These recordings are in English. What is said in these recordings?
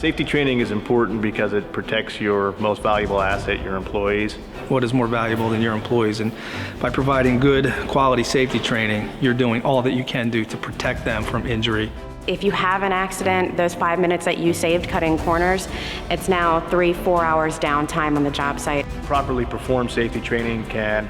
Safety training is important because it protects your most valuable asset, your employees. What is more valuable than your employees? And by providing good quality safety training, you're doing all that you can do to protect them from injury. If you have an accident, those 5 minutes that you saved cutting corners, it's now 3-4 hours downtime on the job site. Properly performed safety training can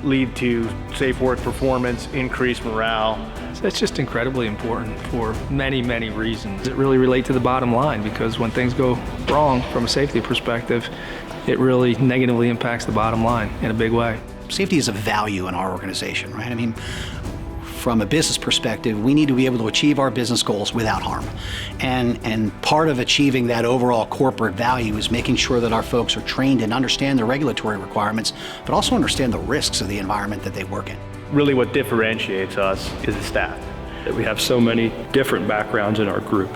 lead to safe work performance, increased morale. So it's just incredibly important for many, many reasons. It really relates to the bottom line, because when things go wrong from a safety perspective, it really negatively impacts the bottom line in a big way. Safety is a value in our organization, right? I mean, from a business perspective, we need to be able to achieve our business goals without harm. And part of achieving that overall corporate value is making sure that our folks are trained and understand the regulatory requirements, but also understand the risks of the environment that they work in. Really what differentiates us is the staff. That we have so many different backgrounds in our group.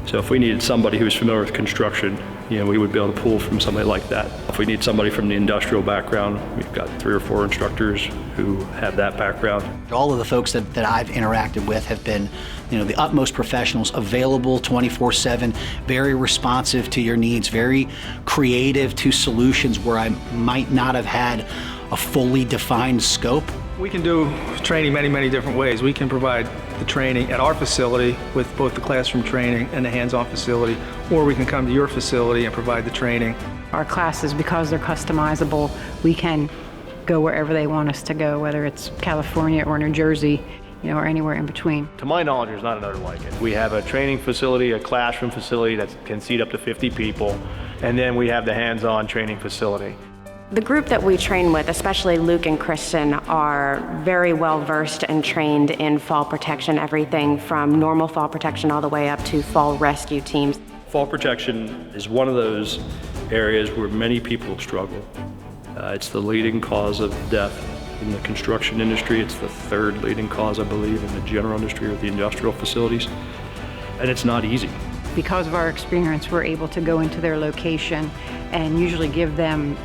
So if we needed somebody who's familiar with construction, we would be able to pull from somebody like that. If we need somebody from the industrial background, we've got 3 or 4 instructors who have that background. All of the folks that I've interacted with have been, the utmost professionals, available 24/7, very responsive to your needs, very creative to solutions where I might not have had a fully defined scope. We can do training many, many different ways. We can provide the training at our facility with both the classroom training and the hands-on facility, or we can come to your facility and provide the training. Our classes, because they're customizable, we can go wherever they want us to go, whether it's California or New Jersey, or anywhere in between. To my knowledge, there's not another like it. We have a training facility, a classroom facility that can seat up to 50 people, and then we have the hands-on training facility. The group that we train with, especially Luke and Kristen, are very well versed and trained in fall protection, everything from normal fall protection all the way up to fall rescue teams. Fall protection is one of those areas where many people struggle. It's the leading cause of death in the construction industry. It's the 3rd leading cause, I believe, in the general industry or the industrial facilities. And it's not easy. Because of our experience, we're able to go into their location and usually give them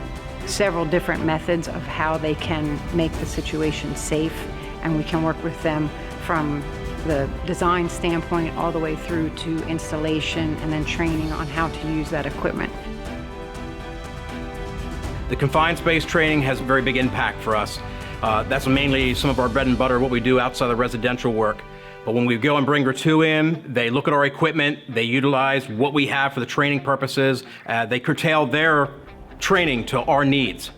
several different methods of how they can make the situation safe, and we can work with them from the design standpoint all the way through to installation and then training on how to use that equipment. The Confined Space training has a very big impact for us. That's mainly some of our bread and butter, what we do outside of residential work. But when we go and bring RETTEW in, they look at our equipment, they utilize what we have for the training purposes, they curtail their training to our needs.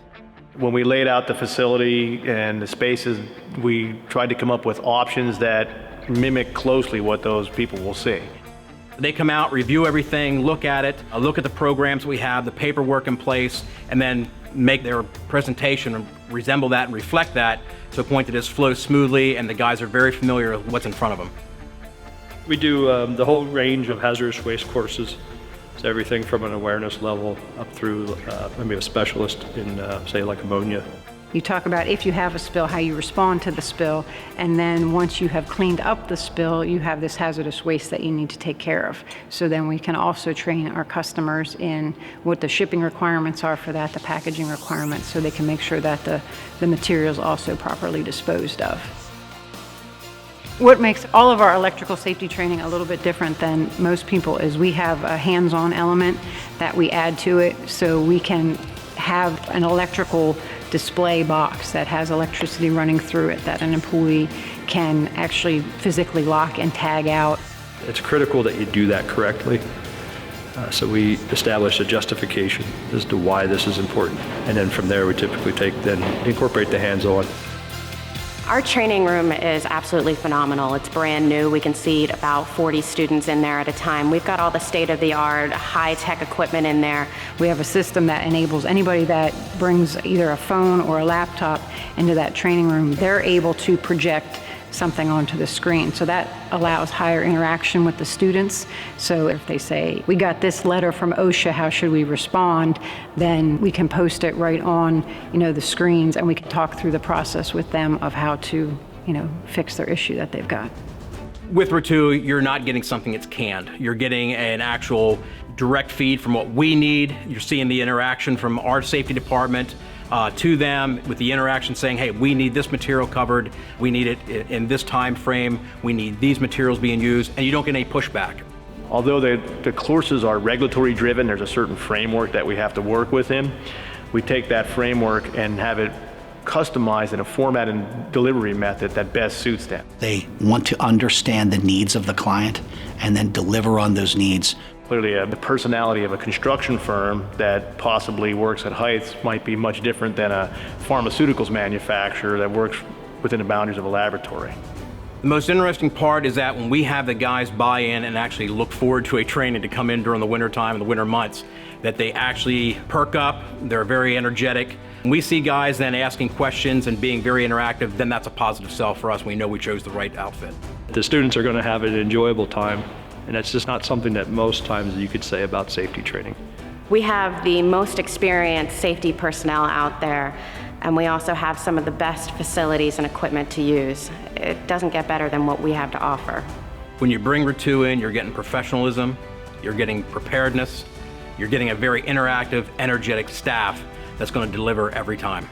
When we laid out the facility and the spaces, we tried to come up with options that mimic closely what those people will see. They come out, review everything, look at it, look at the programs we have, the paperwork in place, and then make their presentation and resemble that and reflect that to a point that this flows smoothly and the guys are very familiar with what's in front of them. We do the whole range of hazardous waste courses. It's everything from an awareness level up through maybe a specialist in, say, like ammonia. You talk about if you have a spill, how you respond to the spill, and then once you have cleaned up the spill, you have this hazardous waste that you need to take care of. So then we can also train our customers in what the shipping requirements are for that, the packaging requirements, so they can make sure that the material's also properly disposed of. What makes all of our electrical safety training a little bit different than most people is we have a hands-on element that we add to it, so we can have an electrical display box that has electricity running through it that an employee can actually physically lock and tag out. It's critical that you do that correctly. So we establish a justification as to why this is important. And then from there we typically incorporate the hands-on. Our training room is absolutely phenomenal. It's brand new. We can seat about 40 students in there at a time. We've got all the state-of-the-art, high-tech equipment in there. We have a system that enables anybody that brings either a phone or a laptop into that training room, they're able to project something onto the screen. So that allows higher interaction with the students. So if they say, we got this letter from OSHA, how should we respond? Then we can post it right on, the screens, and we can talk through the process with them of how to, fix their issue that they've got. With RETTEW, you're not getting something that's canned. You're getting an actual direct feed from what we need. You're seeing the interaction from our safety department to them, with the interaction saying, hey, we need this material covered, we need it in this time frame, we need these materials being used, and you don't get any pushback. Although the courses are regulatory driven, there's a certain framework that we have to work within. We take that framework and have it customized in a format and delivery method that best suits them. They want to understand the needs of the client and then deliver on those needs. Clearly, the personality of a construction firm that possibly works at heights might be much different than a pharmaceuticals manufacturer that works within the boundaries of a laboratory. The most interesting part is that when we have the guys buy in and actually look forward to a training to come in during the winter time and the winter months, that they actually perk up, they're very energetic. When we see guys then asking questions and being very interactive, then that's a positive sell for us. We know we chose the right outfit. The students are going to have an enjoyable time, and that's just not something that most times you could say about safety training. We have the most experienced safety personnel out there, and we also have some of the best facilities and equipment to use. It doesn't get better than what we have to offer. When you bring RETTEW in, you're getting professionalism, you're getting preparedness, you're getting a very interactive, energetic staff that's going to deliver every time.